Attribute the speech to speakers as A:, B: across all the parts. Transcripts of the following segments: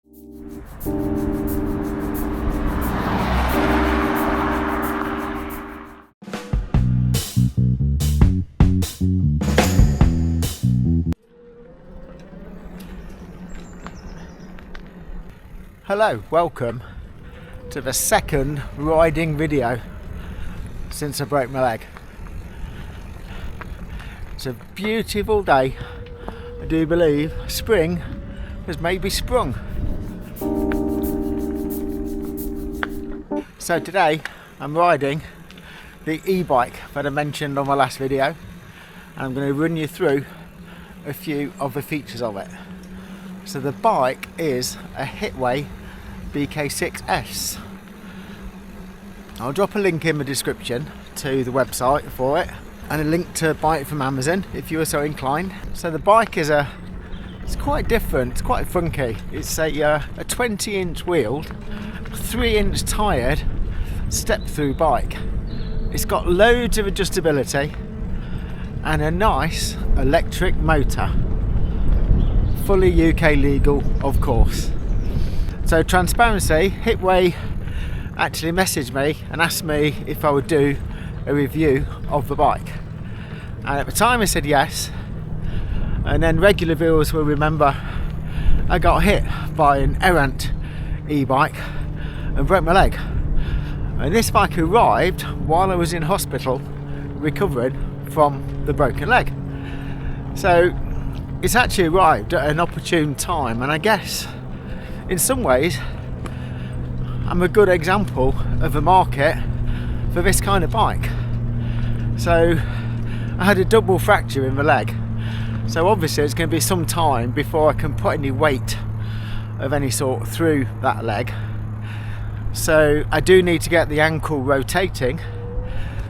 A: Hello, welcome to the second riding video since I broke my leg. It's a beautiful day. I do believe spring has maybe sprung. So today I'm riding the e-bike that I mentioned on my last video, and I'm going to run you through a few of the features of it. So the bike is a Hitway BK6-S. I'll drop a link in the description to the website for it and a link to buy it from Amazon if you are so inclined. So the bike is it's quite different, it's quite funky. It's a 20-inch wheeled, 3-inch tired step through bike. It's got loads of adjustability and a nice electric motor. Fully UK legal, of course. So transparency, Hitway actually messaged me and asked me if I would do a review of the bike. And at the time I said yes. And then regular viewers will remember I got hit by an errant e-bike and broke my leg. And this bike arrived while I was in hospital recovering from the broken leg. So it's actually arrived at an opportune time, and I guess in some ways I'm a good example of the market for this kind of bike. So I had a double fracture in the leg, so obviously it's going to be some time before I can put any weight of any sort through that leg. So I do need to get the ankle rotating.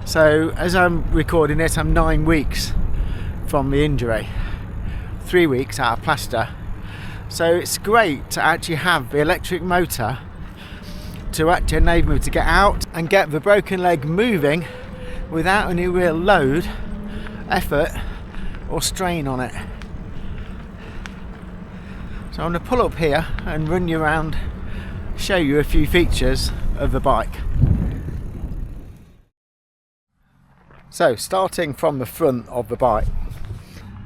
A: So as I'm recording this, I'm 9 weeks from the injury, 3 weeks out of plaster. So it's great to actually have the electric motor to actually enable me to get out and get the broken leg moving without any real load, effort or strain on it. So I'm going to pull up here and run you around, show you a few features of the bike. So starting from the front of the bike,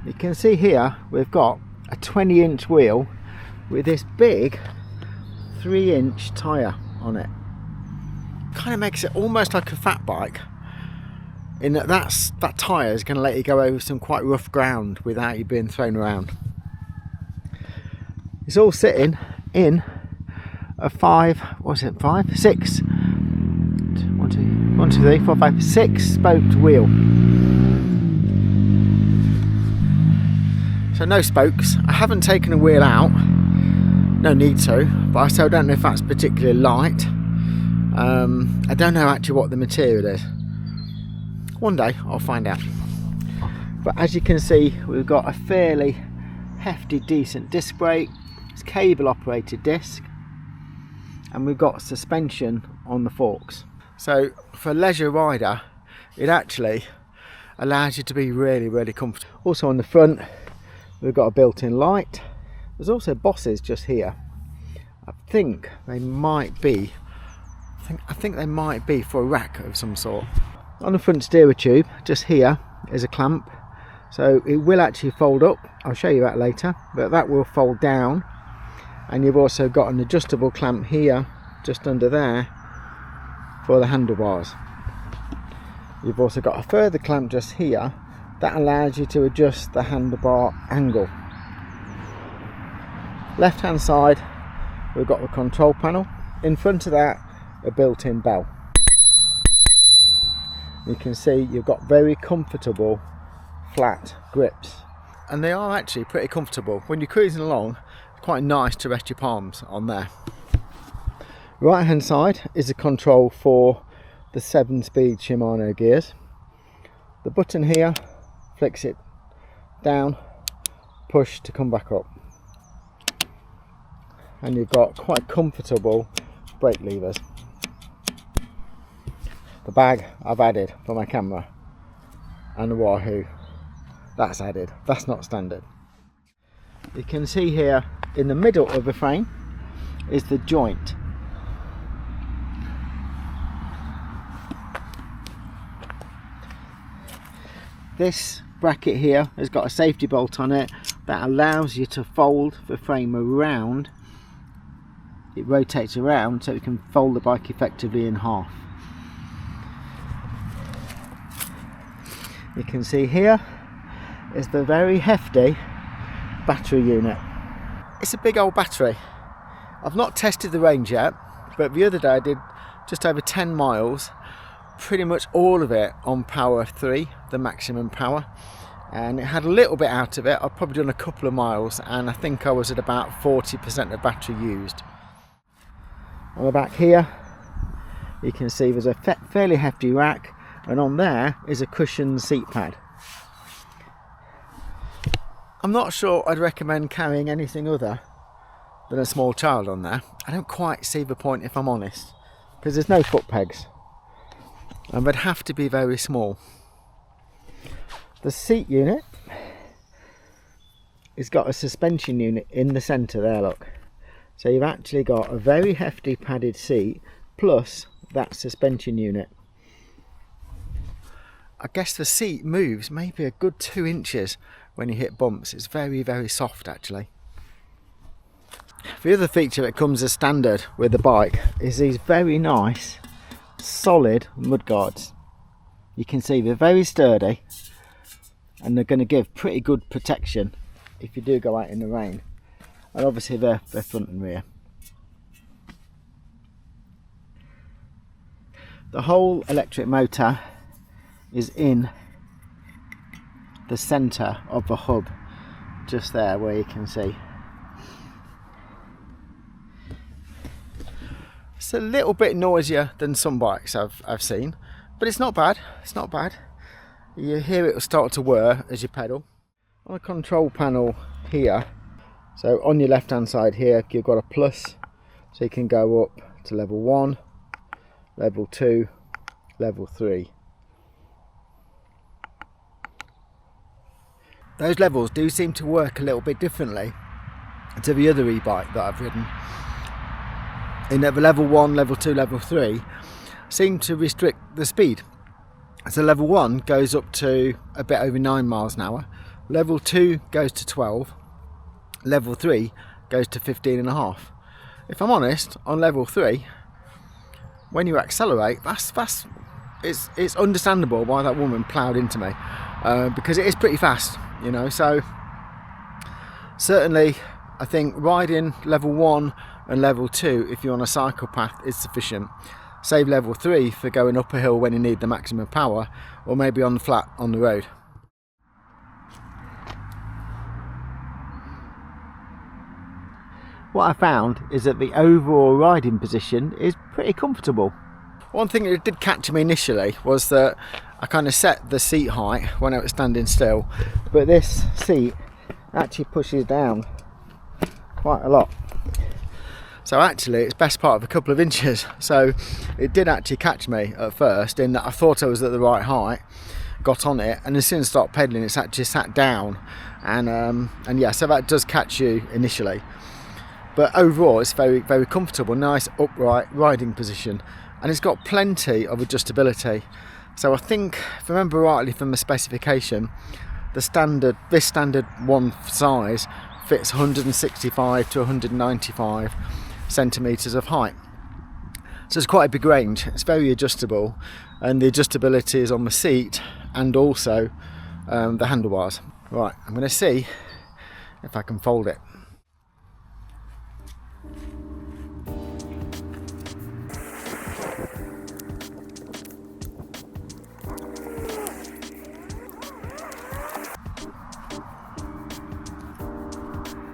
A: you can see here we've got a 20-inch wheel with this big 3-inch tyre on it. Kind of makes it almost like a fat bike, in that tyre is going to let you go over some quite rough ground without you being thrown around. It's all sitting in a 6-spoked wheel. So no spokes. I haven't taken a wheel out, no need to, but I still don't know if that's particularly light. I don't know actually what the material is. One day I'll find out. But as you can see, we've got a fairly hefty, decent disc brake. It's cable operated disc, and we've got suspension on the forks. So for a leisure rider, it actually allows you to be really, really comfortable. Also on the front, we've got a built-in light. There's also bosses just here. I think they might be for a rack of some sort. On the front steerer tube, just here is a clamp. So it will actually fold up. I'll show you that later, but that will fold down. And you've also got an adjustable clamp here, just under there, for the handlebars. You've also got a further clamp just here that allows you to adjust the handlebar angle. Left hand side, we've got the control panel. In front of that, a built-in bell. You can see you've got very comfortable flat grips, and they are actually pretty comfortable. When you're cruising along, it's quite nice to rest your palms on there. Right hand side is a control for the 7-speed Shimano gears. The button here flicks it down, push to come back up, and you've got quite comfortable brake levers. The bag I've added for my camera, and the Wahoo, that's added, that's not standard. You can see here in the middle of the frame is the joint. This bracket here has got a safety bolt on it that allows you to fold the frame around. It rotates around so you can fold the bike effectively in half. You can see here is the very hefty battery unit. It's a big old battery. I've not tested the range yet, but the other day I did just over 10 miles, pretty much all of it on power 3, the maximum power, and it had a little bit out of it. I've probably done a couple of miles and I think I was at about 40% of battery used. On the back here you can see there's a fairly hefty rack, and on there is a cushioned seat pad. I'm not sure I'd recommend carrying anything other than a small child on there. I don't quite see the point, if I'm honest, because there's no foot pegs and they'd have to be very small. The seat unit has got a suspension unit in the centre there, look. So you've actually got a very hefty padded seat plus that suspension unit. I guess the seat moves maybe a good 2 inches when you hit bumps. It's very, very soft actually. The other feature that comes as standard with the bike is these very nice solid mudguards. You can see they're very sturdy and they're going to give pretty good protection if you do go out in the rain. And obviously they're front and rear. The whole electric motor is in the centre of the hub, just there where you can see. It's a little bit noisier than some bikes I've seen, but it's not bad. It's not bad. You hear it will start to whir as you pedal. On the control panel here, so on your left hand side here, you've got a plus, so you can go up to level 1, level 2, level 3. Those levels do seem to work a little bit differently to the other e-bike that I've ridden. In that the level 1, level 2, level 3 seem to restrict the speed. So level 1 goes up to a bit over 9 miles an hour, level 2 goes to 12, level 3 goes to 15.5. If I'm honest, on level 3, when you accelerate, it's understandable why that woman ploughed into me, because it is pretty fast, you know. So certainly I think riding level 1 and level 2 if you're on a cycle path is sufficient. Save level 3 for going up a hill when you need the maximum power, or maybe on the flat on the road. What I found is that the overall riding position is pretty comfortable. One thing that did catch me initially was that I kind of set the seat height when I was standing still, but this seat actually pushes down quite a lot. So actually it's best part of a couple of inches. So it did actually catch me at first in that I thought I was at the right height, got on it, and as soon as I started pedaling it's actually sat down, and yeah, so that does catch you initially. But overall it's very, very comfortable, nice upright riding position, and it's got plenty of adjustability. So I think, if I remember rightly from the specification, this standard one size fits 165 to 195 centimetres of height. So it's quite a big range. It's very adjustable, and the adjustability is on the seat and also the handlebars. Right, I'm going to see if I can fold it.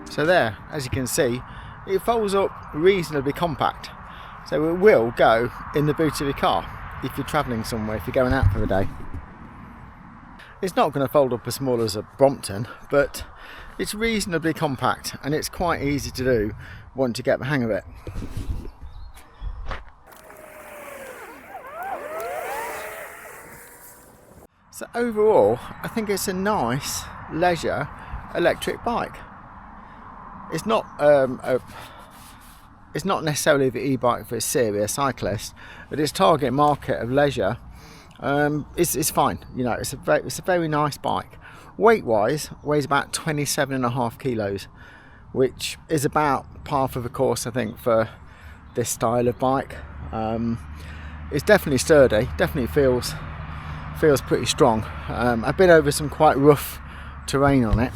A: So there, as you can see, it folds up reasonably compact. So it will go in the boot of your car if you're travelling somewhere, if you're going out for the day. It's not going to fold up as small as a Brompton, but it's reasonably compact and it's quite easy to do once you get the hang of it. So overall, I think it's a nice leisure electric bike. It's not it's not necessarily the e-bike for a serious cyclist, but its target market of leisure is fine. You know, it's a very nice bike. Weight wise, weighs about 27.5 kilos, which is about par for the course, I think, for this style of bike. It's definitely sturdy, definitely feels pretty strong. I've been over some quite rough terrain on it,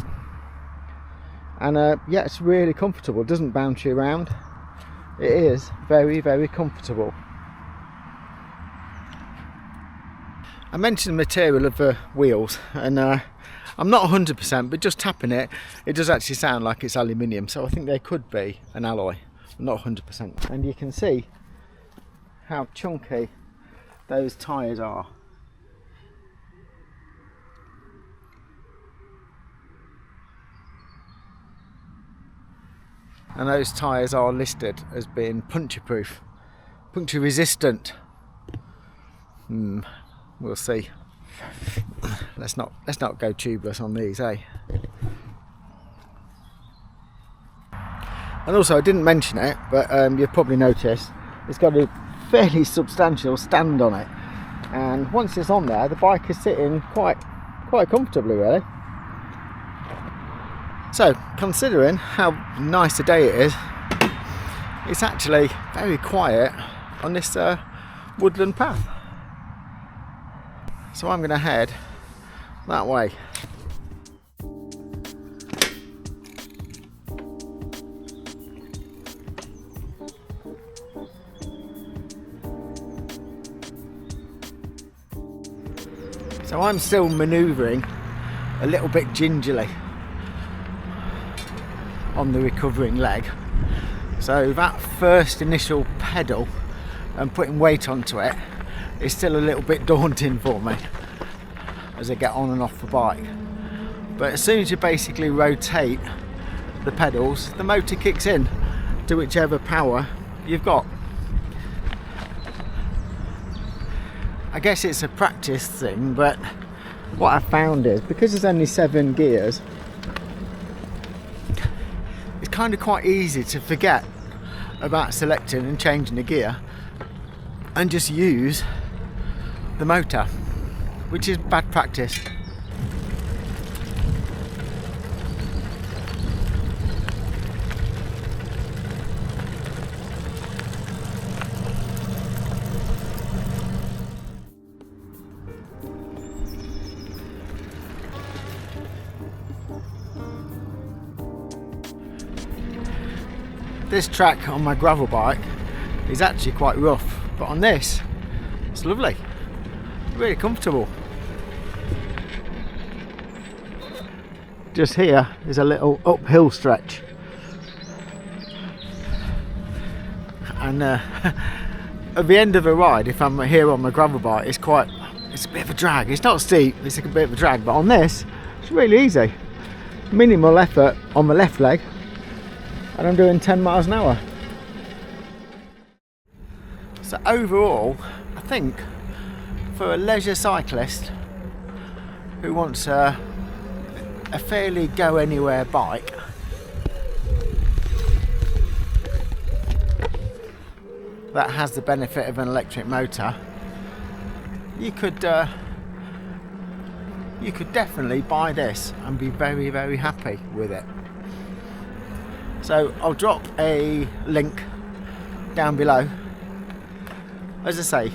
A: and yeah, it's really comfortable. It doesn't bounce you around. It is very, very comfortable. I mentioned the material of the wheels, and I'm not 100%, but just tapping it, it does actually sound like it's aluminium, so I think they could be an alloy. I'm not 100%. And you can see how chunky those tyres are. And those tyres are listed as being puncture proof, puncture resistant. We'll see. Let's not go tubeless on these, eh? And also, I didn't mention it, but you've probably noticed it's got a fairly substantial stand on it, and once it's on there, the bike is sitting quite comfortably, really. So, considering how nice a day it is, it's actually very quiet on this woodland path. So I'm going to head that way. So I'm still manoeuvring a little bit gingerly on the recovering leg. So that first initial pedal and putting weight onto it is still a little bit daunting for me as I get on and off the bike. But as soon as you basically rotate the pedals, the motor kicks in to whichever power you've got. I guess it's a practice thing, but what I found is, because there's only 7 gears, it's kind of quite easy to forget about selecting and changing the gear and just use the motor, which is bad practice. This track on my gravel bike is actually quite rough, but on this it's lovely, really comfortable. Just here is a little uphill stretch, and at the end of a ride, if I'm here on my gravel bike, it's a bit of a drag. It's not steep, it's a bit of a drag, but on this it's really easy. Minimal effort on the left leg, and I'm doing 10 miles an hour. So overall, I think for a leisure cyclist who wants a fairly go anywhere bike, that has the benefit of an electric motor, you could definitely buy this and be very, very happy with it. So I'll drop a link down below. As I say,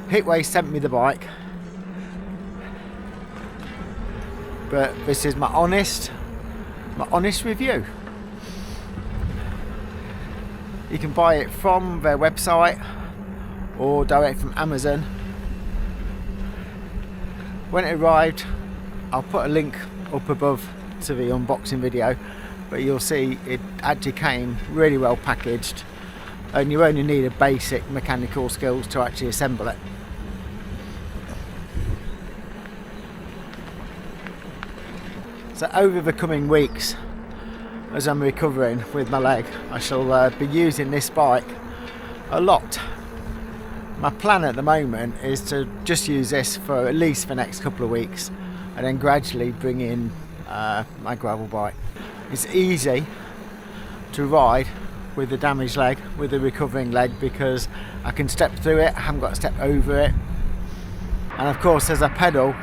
A: Hitway sent me the bike, but this is my honest review. You can buy it from their website or direct from Amazon. When it arrived, I'll put a link up above to the unboxing video, but you'll see it actually came really well packaged, and you only need a basic mechanical skills to actually assemble it. So over the coming weeks, as I'm recovering with my leg, I shall be using this bike a lot. My plan at the moment is to just use this for at least the next couple of weeks, and then gradually bring in my gravel bike. It's easy to ride with the damaged leg, with the recovering leg, because I can step through it, I haven't got to step over it. And of course, as I pedal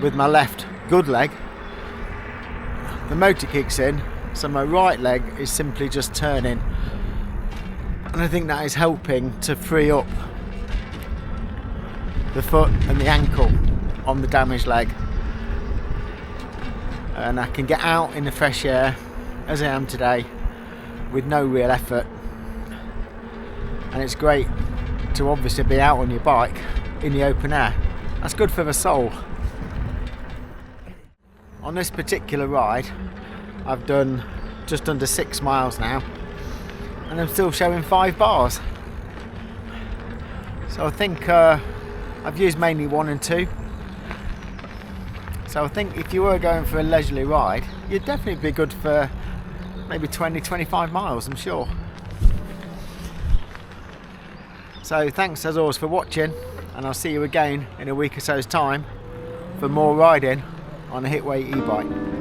A: with my left good leg, the motor kicks in, so my right leg is simply just turning. And I think that is helping to free up the foot and the ankle on the damaged leg. And I can get out in the fresh air, as I am today, with no real effort. And it's great to obviously be out on your bike in the open air. That's good for the soul. On this particular ride, I've done just under 6 miles now, and I'm still showing 5 bars. So I think I've used mainly 1 and 2. So I think if you were going for a leisurely ride, you'd definitely be good for maybe 20-25 miles, I'm sure. So thanks as always for watching, and I'll see you again in a week or so's time for more riding on a Hitway e-bike.